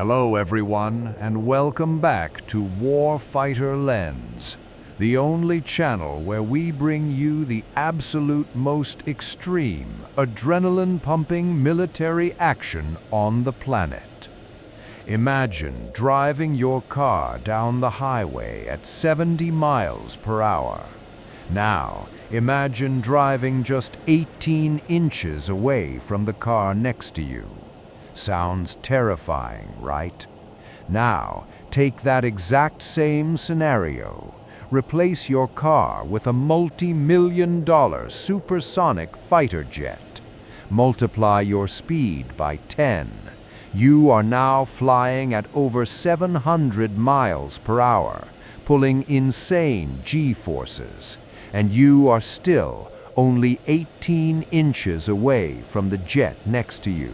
Hello everyone, and welcome back to Warfighter Lens, the only channel where we bring you the absolute most extreme, adrenaline-pumping military action on the planet. Imagine driving your car down the highway at 70 miles per hour. Now, imagine driving just 18 inches away from the car next to you. Sounds terrifying, right? Now, take that exact same scenario. Replace your car with a multi-million-dollar supersonic fighter jet. Multiply your speed by 10. You are now flying at over 700 miles per hour, pulling insane G-forces, and you are still only 18 inches away from the jet next to you.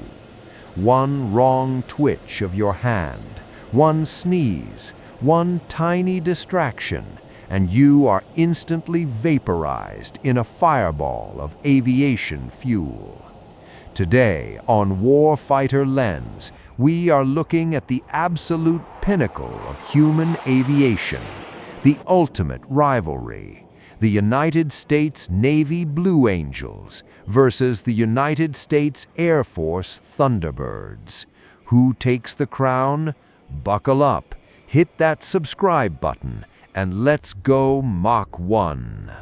One wrong twitch of your hand, one sneeze, one tiny distraction, and you are instantly vaporized in a fireball of aviation fuel. Today on Warfighter Lens, we are looking at the absolute pinnacle of human aviation, the ultimate rivalry. The United States Navy Blue Angels versus the United States Air Force Thunderbirds. Who takes the crown? Buckle up, hit that subscribe button, and let's go Mach 1.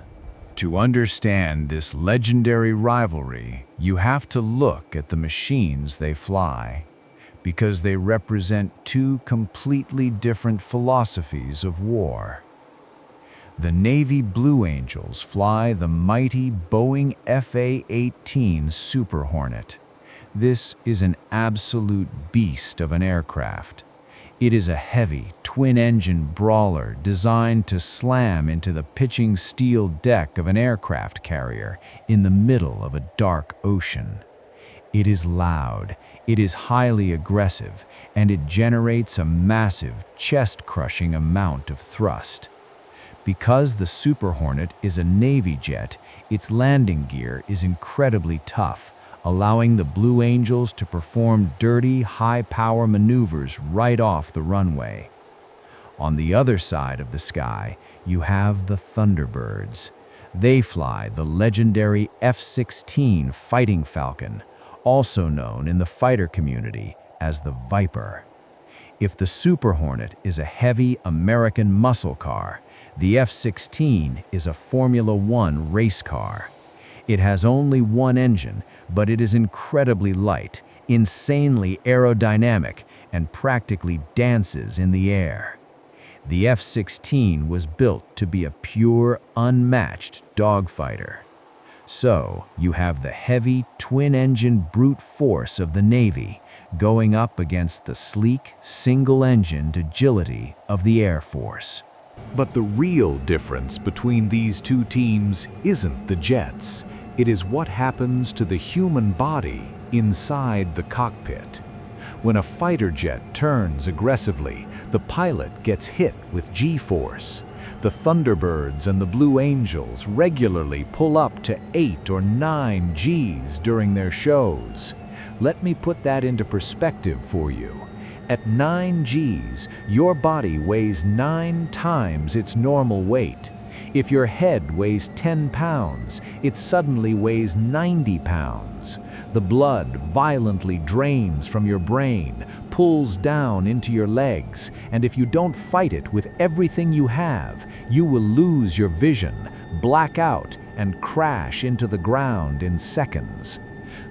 To understand this legendary rivalry, you have to look at the machines they fly, because they represent two completely different philosophies of war. The Navy Blue Angels fly the mighty Boeing F-18 Super Hornet. This is an absolute beast of an aircraft. It is a heavy, twin-engine brawler designed to slam into the pitching steel deck of an aircraft carrier in the middle of a dark ocean. It is loud, it is highly aggressive, and it generates a massive, chest-crushing amount of thrust. Because the Super Hornet is a Navy jet, its landing gear is incredibly tough, allowing the Blue Angels to perform dirty, high-power maneuvers right off the runway. On the other side of the sky, you have the Thunderbirds. They fly the legendary F-16 Fighting Falcon, also known in the fighter community as the Viper. If the Super Hornet is a heavy American muscle car, the F-16 is a Formula One race car. It has only one engine, but it is incredibly light, insanely aerodynamic, and practically dances in the air. The F-16 was built to be a pure, unmatched dogfighter. So, you have the heavy, twin-engine brute force of the Navy going up against the sleek, single-engined agility of the Air Force. But the real difference between these two teams isn't the jets. It is what happens to the human body inside the cockpit. When a fighter jet turns aggressively, the pilot gets hit with G-force. The Thunderbirds and the Blue Angels regularly pull up to 8 or 9 Gs during their shows. Let me put that into perspective for you. At 9 Gs, your body weighs 9 times its normal weight. If your head weighs 10 pounds, it suddenly weighs 90 pounds. The blood violently drains from your brain, pulls down into your legs, and if you don't fight it with everything you have, you will lose your vision, black out, and crash into the ground in seconds.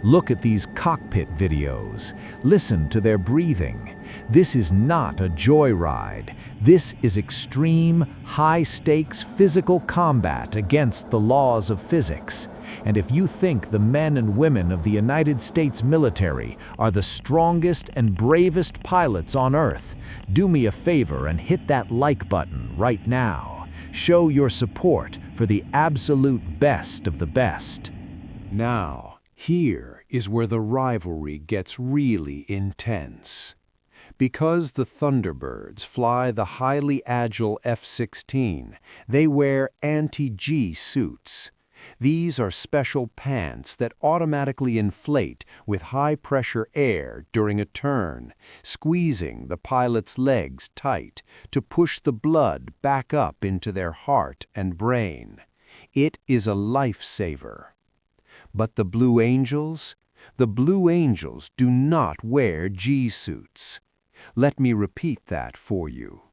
Look at these cockpit videos. Listen to their breathing. This is not a joyride. This is extreme, high-stakes physical combat against the laws of physics. And if you think the men and women of the United States military are the strongest and bravest pilots on Earth, do me a favor and hit that like button right now. Show your support for the absolute best of the best. Now, here is where the rivalry gets really intense. Because the Thunderbirds fly the highly agile F-16, they wear anti-G suits. These are special pants that automatically inflate with high-pressure air during a turn, squeezing the pilot's legs tight to push the blood back up into their heart and brain. It is a lifesaver. But the Blue Angels? The Blue Angels do not wear G-suits. Let me repeat that for you.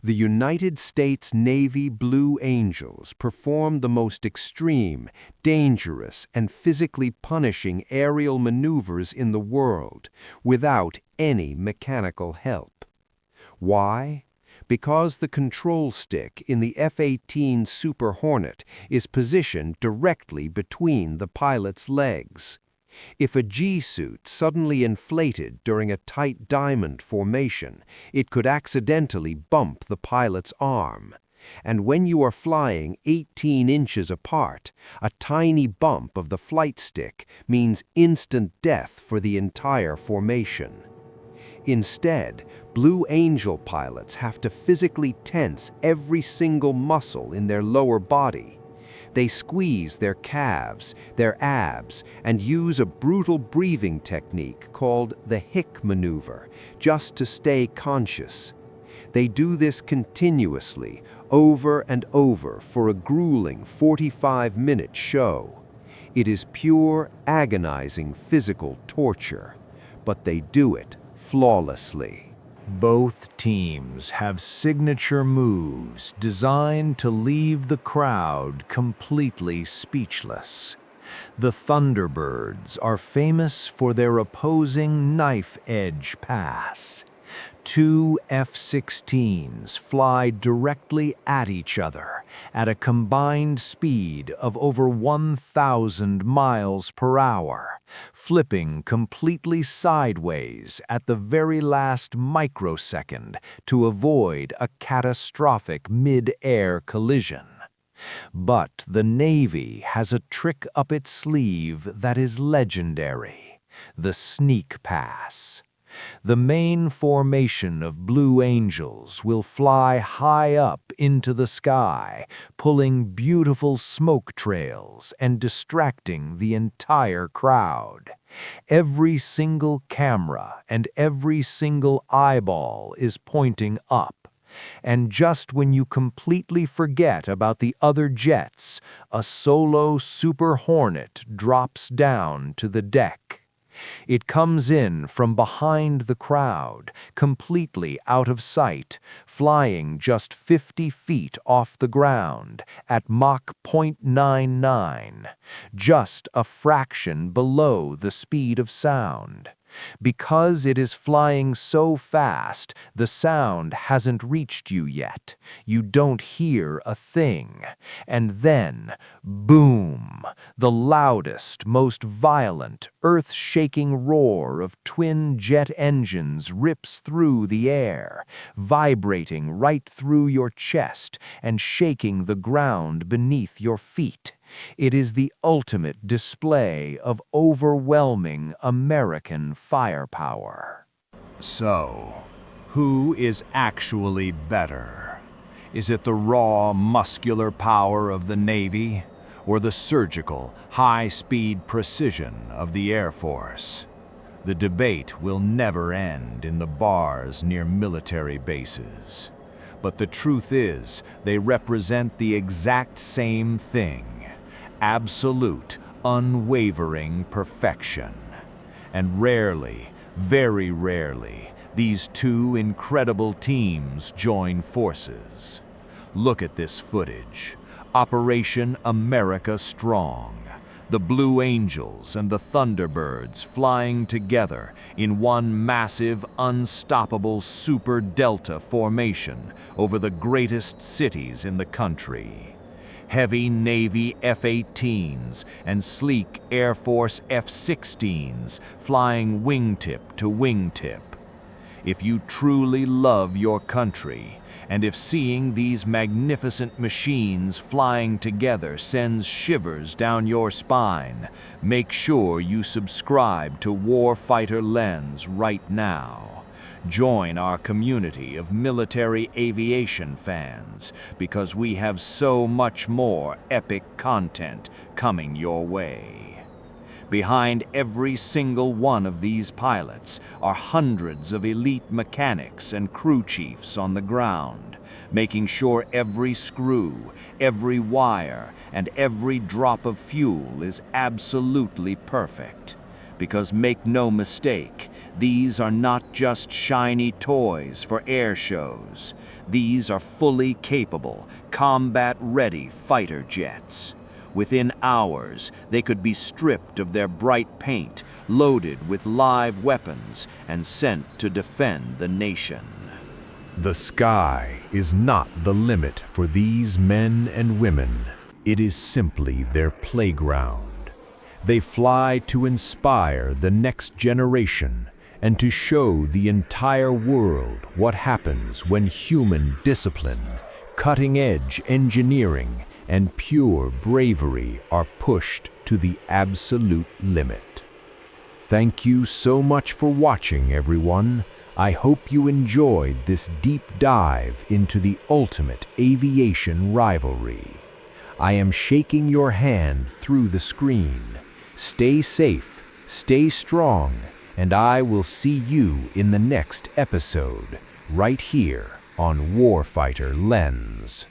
The United States Navy Blue Angels perform the most extreme, dangerous, and physically punishing aerial maneuvers in the world without any mechanical help. Why? Because the control stick in the F-18 Super Hornet is positioned directly between the pilot's legs. If a G-suit suddenly inflated during a tight diamond formation, it could accidentally bump the pilot's arm. And when you are flying 18 inches apart, a tiny bump of the flight stick means instant death for the entire formation. Instead, Blue Angel pilots have to physically tense every single muscle in their lower body. They squeeze their calves, their abs, and use a brutal breathing technique called the Hick maneuver, just to stay conscious. They do this continuously, over and over, for a grueling 45-minute show. It is pure, agonizing physical torture, but they do it flawlessly. Both teams have signature moves designed to leave the crowd completely speechless. The Thunderbirds are famous for their opposing knife-edge pass. Two F-16s fly directly at each other at a combined speed of over 1,000 miles per hour, flipping completely sideways at the very last microsecond to avoid a catastrophic mid-air collision. But the Navy has a trick up its sleeve that is legendary: the sneak pass. The main formation of Blue Angels will fly high up into the sky, pulling beautiful smoke trails and distracting the entire crowd. Every single camera and every single eyeball is pointing up. And just when you completely forget about the other jets, a solo Super Hornet drops down to the deck. It comes in from behind the crowd, completely out of sight, flying just 50 feet off the ground at Mach 0.99, just a fraction below the speed of sound. Because it is flying so fast, the sound hasn't reached you yet. You don't hear a thing. And then, boom! The loudest, most violent, earth-shaking roar of twin jet engines rips through the air, vibrating right through your chest and shaking the ground beneath your feet. It is the ultimate display of overwhelming American firepower. So, who is actually better? Is it the raw, muscular power of the Navy, or the surgical, high-speed precision of the Air Force? The debate will never end in the bars near military bases. But the truth is, they represent the exact same thing: absolute, unwavering perfection. And rarely, very rarely, these two incredible teams join forces. Look at this footage. Operation America Strong. The Blue Angels and the Thunderbirds flying together in one massive, unstoppable Super Delta formation over the greatest cities in the country. Heavy Navy F-18s and sleek Air Force F-16s flying wingtip to wingtip. If you truly love your country, and if seeing these magnificent machines flying together sends shivers down your spine, make sure you subscribe to Warfighter Lens right now. Join our community of military aviation fans because we have so much more epic content coming your way. Behind every single one of these pilots are hundreds of elite mechanics and crew chiefs on the ground, making sure every screw, every wire, and every drop of fuel is absolutely perfect. Because make no mistake, these are not just shiny toys for air shows. These are fully capable, combat-ready fighter jets. Within hours, they could be stripped of their bright paint, loaded with live weapons, and sent to defend the nation. The sky is not the limit for these men and women. It is simply their playground. They fly to inspire the next generation and to show the entire world what happens when human discipline, cutting-edge engineering, and pure bravery are pushed to the absolute limit. Thank you so much for watching, everyone. I hope you enjoyed this deep dive into the ultimate aviation rivalry. I am shaking your hand through the screen. Stay safe, stay strong, and I will see you in the next episode, right here on Warfighter Lens.